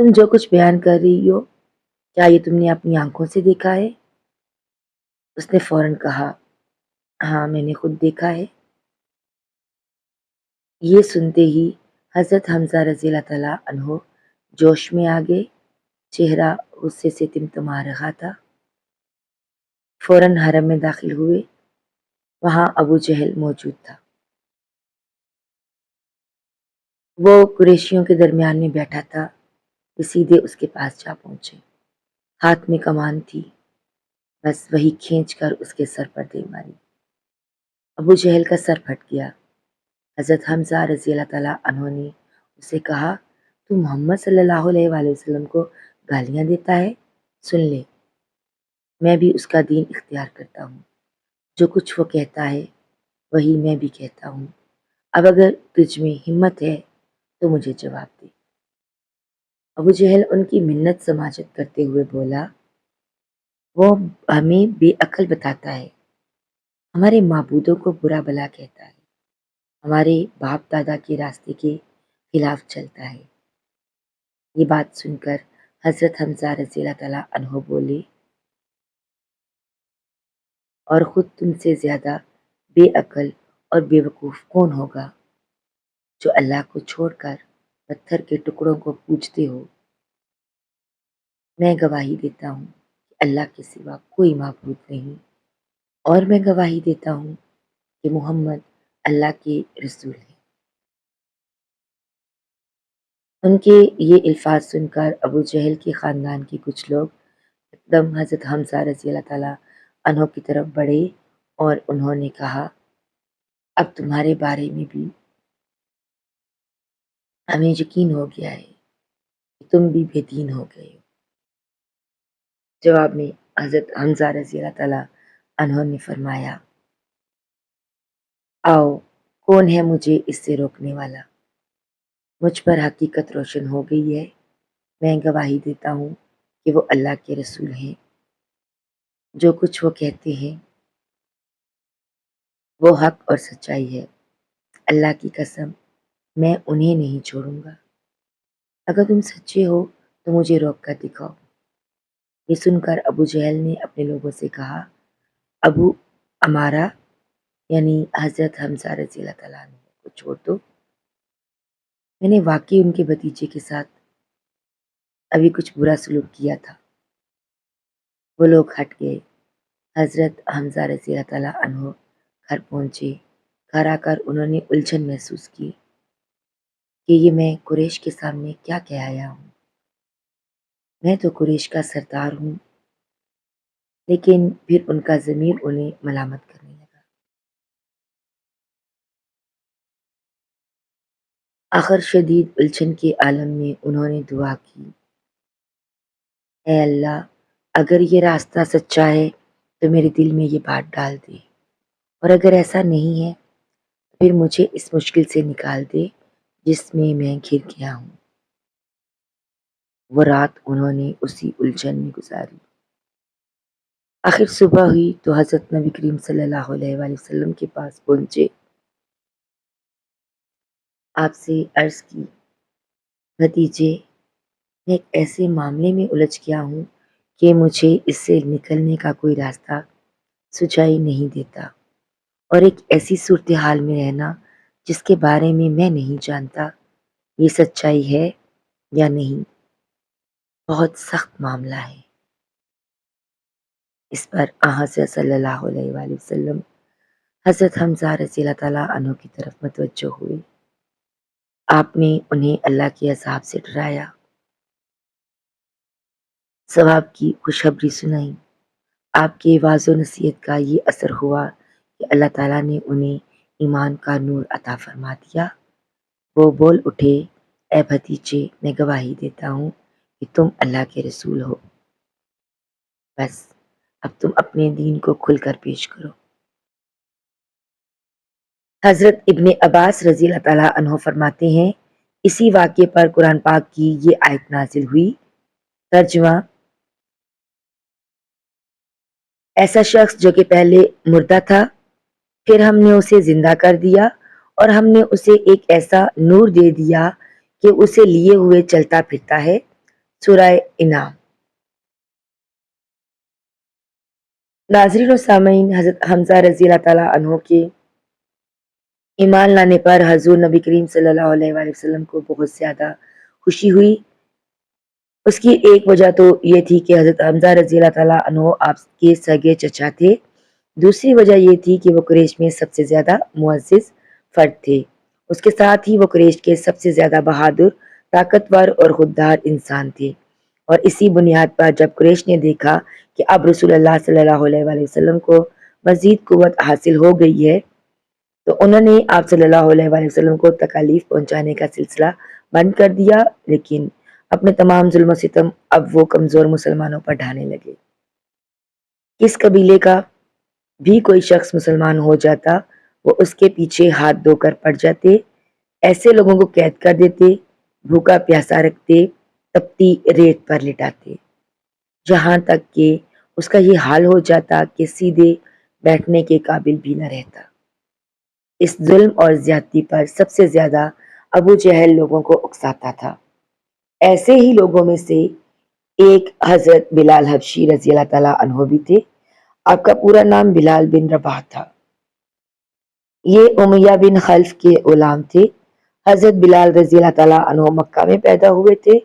تم جو کچھ بیان کر رہی ہو کیا یہ تم نے اپنی آنکھوں سے دیکھا ہے؟ اس نے فوراً کہا، ہاں میں نے خود دیکھا ہے۔ یہ سنتے ہی حضرت حمزہ رضی اللہ تعالیٰ عنہ جوش میں آ گئے، چہرہ غصے سے تمتما رہا تھا۔ فوراً حرم میں داخل ہوئے، وہاں ابو جہل موجود تھا۔ وہ قریشیوں کے درمیان میں بیٹھا تھا، وہ سیدھے اس کے پاس جا پہنچے، ہاتھ میں کمان تھی، بس وہی کھینچ کر اس کے سر پر دے ماری۔ ابو جہل کا سر پھٹ گیا۔ حضرت حمزہ رضی اللہ تعالیٰ عنہ نے اسے کہا، تو محمد صلی اللہ علیہ وآلہ وسلم کو گالیاں دیتا ہے؟ سن لے، میں بھی اس کا دین اختیار کرتا ہوں، جو کچھ وہ کہتا ہے وہی میں بھی کہتا ہوں، اب اگر تجھ میں ہمت ہے تو مجھے جواب دے۔ ابو جہل ان کی منت سماجت کرتے ہوئے بولا، وہ ہمیں بے عقل بتاتا ہے، ہمارے معبودوں کو برا بلا کہتا ہے، ہمارے باپ دادا کے راستے کے خلاف چلتا ہے۔ یہ بات سن کر حضرت حمزہ رضی اللہ تعالیٰ عنہ بولے، اور خود تم سے زیادہ بے عقل اور بے وقوف کون ہوگا جو اللہ کو چھوڑ کر پتھر کے ٹکڑوں کو پوجتے ہو؟ میں گواہی دیتا ہوں کہ اللہ کے سوا کوئی معبود نہیں، اور میں گواہی دیتا ہوں کہ محمد اللہ کے رسول ہیں۔ ان کے یہ الفاظ سن کر ابو جہل کے خاندان کے کچھ لوگ ایک دم حضرت حمزہ رضی اللہ تعالیٰ عنہ کی طرف بڑھے اور انہوں نے کہا، اب تمہارے بارے میں بھی ہمیں یقین ہو گیا ہے کہ تم بھی بے دین ہو گئے ہو۔ جواب میں حضرت حمزہ رضی اللہ تعالیٰ عنہ نے فرمایا، آؤ کون ہے مجھے اس سے روکنے والا؟ مجھ پر حقیقت روشن ہو گئی ہے، میں گواہی دیتا ہوں کہ وہ اللہ کے رسول ہیں، جو کچھ وہ کہتے ہیں وہ حق اور سچائی ہے، اللہ کی قسم میں انہیں نہیں چھوڑوں گا، اگر تم سچے ہو تو مجھے روک کر دکھاؤ۔ یہ سن کر ابو جہل نے اپنے لوگوں سے کہا، ابو امارہ یعنی حضرت حمزہ رضی اللہ تعالیٰ عنہ کو چھوڑ دو، میں نے واقعی ان کے بھتیجے کے ساتھ ابھی کچھ برا سلوک کیا تھا۔ وہ لوگ ہٹ گئے۔ حضرت حمزہ رضی اللہ تعالیٰ عنہ گھر پہنچے۔ گھر آ کر انہوں نے الجھن محسوس کی کہ یہ میں قریش کے سامنے کیا کہہ آیا ہوں۔ میں تو قریش کا سردار ہوں، لیکن پھر ان کا ضمیر انہیں ملامت کرنے لگا۔ آخر شدید الجھن کے عالم میں انہوں نے دعا کی، اے اللہ، اگر یہ راستہ سچا ہے تو میرے دل میں یہ بات ڈال دے، اور اگر ایسا نہیں ہے پھر مجھے اس مشکل سے نکال دے جس میں میں گھر گیا ہوں۔ وہ رات انہوں نے اسی الجھن میں گزاری۔ آخر صبح ہوئی تو حضرت نبی کریم صلی اللہ علیہ وآلہ وسلم کے پاس پہنچے، آپ سے عرض کی، بھتیجے، میں ایک ایسے معاملے میں الجھ گیا ہوں کہ مجھے اس سے نکلنے کا کوئی راستہ سجائی نہیں دیتا، اور ایک ایسی صورتحال میں رہنا جس کے بارے میں نہیں جانتا یہ سچائی ہے یا نہیں، بہت سخت معاملہ ہے۔ اس پر حضرت صلی اللہ علیہ وآلہ وسلم حضرت حمزہ رضی اللہ تعالیٰ عنہ کی طرف متوجہ ہوئے۔ آپ نے انہیں اللہ کے عذاب سے ڈرایا، ثواب کی خوشخبری سنائی۔ آپ کے واعظ و نصیحت کا یہ اثر ہوا کہ اللہ تعالیٰ نے انہیں ایمان کا نور عطا فرما دیا۔ وہ بول اٹھے، اے بھتیجے، میں گواہی دیتا ہوں کہ تم اللہ کے رسول ہو، بس اب تم اپنے دین کو کھل کر پیش کرو۔ حضرت ابن عباس رضی اللہ تعالیٰ عنہ فرماتے ہیں، اسی واقعے پر قرآن پاک کی یہ آیت نازل ہوئی۔ ترجمہ، ایسا شخص جو کہ پہلے مردہ تھا، پھر ہم نے اسے زندہ کر دیا اور ہم نے اسے ایک ایسا نور دے دیا کہ اسے لیے ہوئے چلتا پھرتا ہے سورہ انعام۔ ناظرین و سامعین، حضرت حمزہ رضی اللہ تعالیٰ عنہ کے ایمان لانے پر حضور نبی کریم صلی اللہ علیہ وآلہ وسلم کو بہت زیادہ خوشی ہوئی۔ اس کی ایک وجہ تو یہ تھی کہ حضرت حمزہ رضی اللہ تعالیٰ عنہ آپ کے سگے چچا تھے۔ دوسری وجہ یہ تھی کہ وہ قریش میں سب سے زیادہ معزز فرد تھے۔ اس کے ساتھ ہی وہ قریش کے سب سے زیادہ بہادر، طاقتور اور خوددار انسان تھے، اور اسی بنیاد پر جب قریش نے دیکھا کہ اب رسول اللہ صلی اللہ علیہ وآلہ وسلم کو مزید قوت حاصل ہو گئی ہے، تو انہوں نے آپ صلی اللہ علیہ وآلہ وسلم کو تکالیف پہنچانے کا سلسلہ بند کر دیا، لیکن اپنے تمام ظلم و ستم اب وہ کمزور مسلمانوں پر ڈھانے لگے۔ کس قبیلے کا بھی کوئی شخص مسلمان ہو جاتا، وہ اس کے پیچھے ہاتھ دھو کر پڑ جاتے، ایسے لوگوں کو قید کر دیتے، بھوکا پیاسا رکھتے، تپتی ریت پر لٹاتے، جہاں تک کہ اس کا یہ حال ہو جاتا کہ سیدھے بیٹھنے کے قابل بھی نہ رہتا۔ اس ظلم اور زیادتی پر سب سے زیادہ ابو جہل لوگوں کو اکساتا تھا۔ ایسے ہی لوگوں میں سے ایک حضرت بلال حبشی رضی اللہ تعالیٰ عنہ بھی تھے۔ آپ کا پورا نام بلال بن رباح تھا۔ یہ امیہ بن خلف کے غلام تھے۔ حضرت بلال رضی اللہ تعالیٰ عنہ مکہ میں پیدا ہوئے تھے۔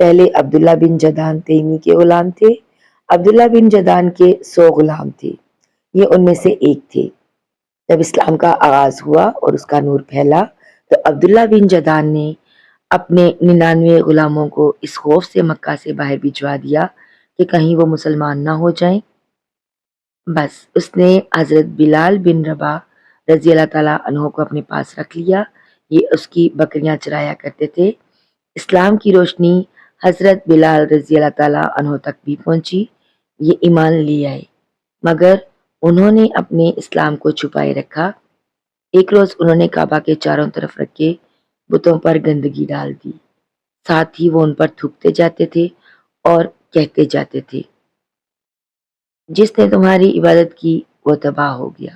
پہلے عبداللہ بن جدان تیمی کے غلام تھے۔ عبداللہ بن جدان کے 100 غلام تھے، یہ ان میں سے ایک تھے۔ جب اسلام کا آغاز ہوا اور اس کا نور پھیلا تو عبداللہ بن جدان نے اپنے 99 غلاموں کو اس خوف سے مکہ سے باہر بھجوا دیا کہ کہیں وہ مسلمان نہ ہو جائیں۔ بس اس نے حضرت بلال بن رباح رضی اللہ تعالیٰ عنہ کو اپنے پاس رکھ لیا۔ یہ اس کی بکریاں چرایا کرتے تھے۔ اسلام کی روشنی حضرت بلال رضی اللہ تعالیٰ عنہ تک بھی پہنچی، یہ ایمان لے آئے، مگر انہوں نے اپنے اسلام کو چھپائے رکھا۔ ایک روز انہوں نے کعبہ کے چاروں طرف رکھے بتوں پر گندگی ڈال دی، ساتھ ہی وہ ان پر تھوکتے جاتے تھے اور کہتے جاتے تھے، جس نے تمہاری عبادت کی وہ تباہ ہو گیا۔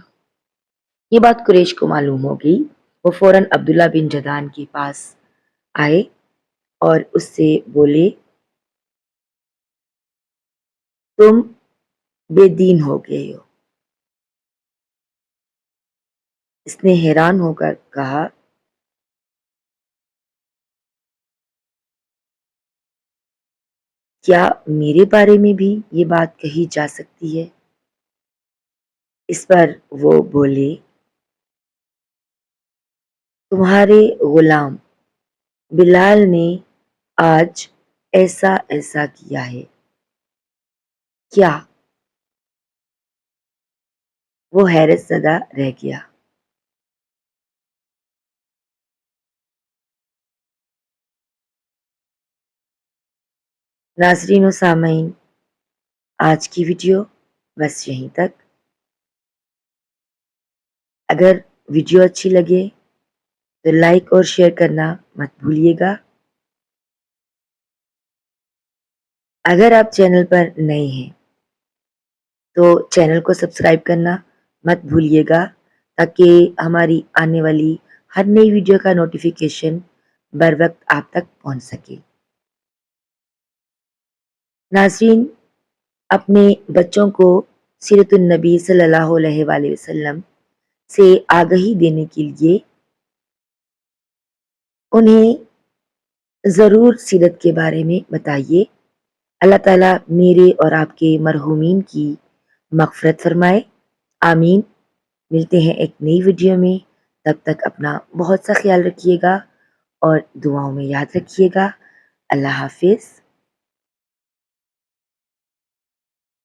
یہ بات قریش کو معلوم ہو گئی۔ وہ فوراً عبداللہ بن جدان کے پاس آئے اور اس سے بولے، تم بے دین ہو گئے ہو۔ اس نے حیران ہو کر کہا، کیا میرے بارے میں بھی یہ بات کہی جا سکتی ہے؟ اس پر وہ بولے، تمہارے غلام بلال نے آج ایسا ایسا کیا ہے۔ کیا؟ وہ حیرت زدہ رہ گیا۔ ناظرین و سامعین، آج کی ویڈیو بس یہیں تک۔ اگر ویڈیو اچھی لگے تو لائک اور شیئر کرنا مت بھولیے گا۔ اگر آپ چینل پر نئے ہیں تو چینل کو سبسکرائب کرنا مت بھولیے گا، تاکہ ہماری آنے والی ہر نئی ویڈیو کا نوٹیفیکیشن بر وقت آپ تک پہنچ سکے۔ ناظرین، اپنے بچوں کو سیرت النبی صلی اللہ علیہ وآلہ وسلم سے آگہی دینے کے لیے انہیں ضرور سیرت کے بارے میں بتائیے۔ اللہ تعالیٰ میرے اور آپ کے مرحومین کی مغفرت فرمائے، آمین۔ ملتے ہیں ایک نئی ویڈیو میں، تب تک اپنا بہت سا خیال رکھیے گا اور دعاؤں میں یاد رکھیے گا۔ اللہ حافظ۔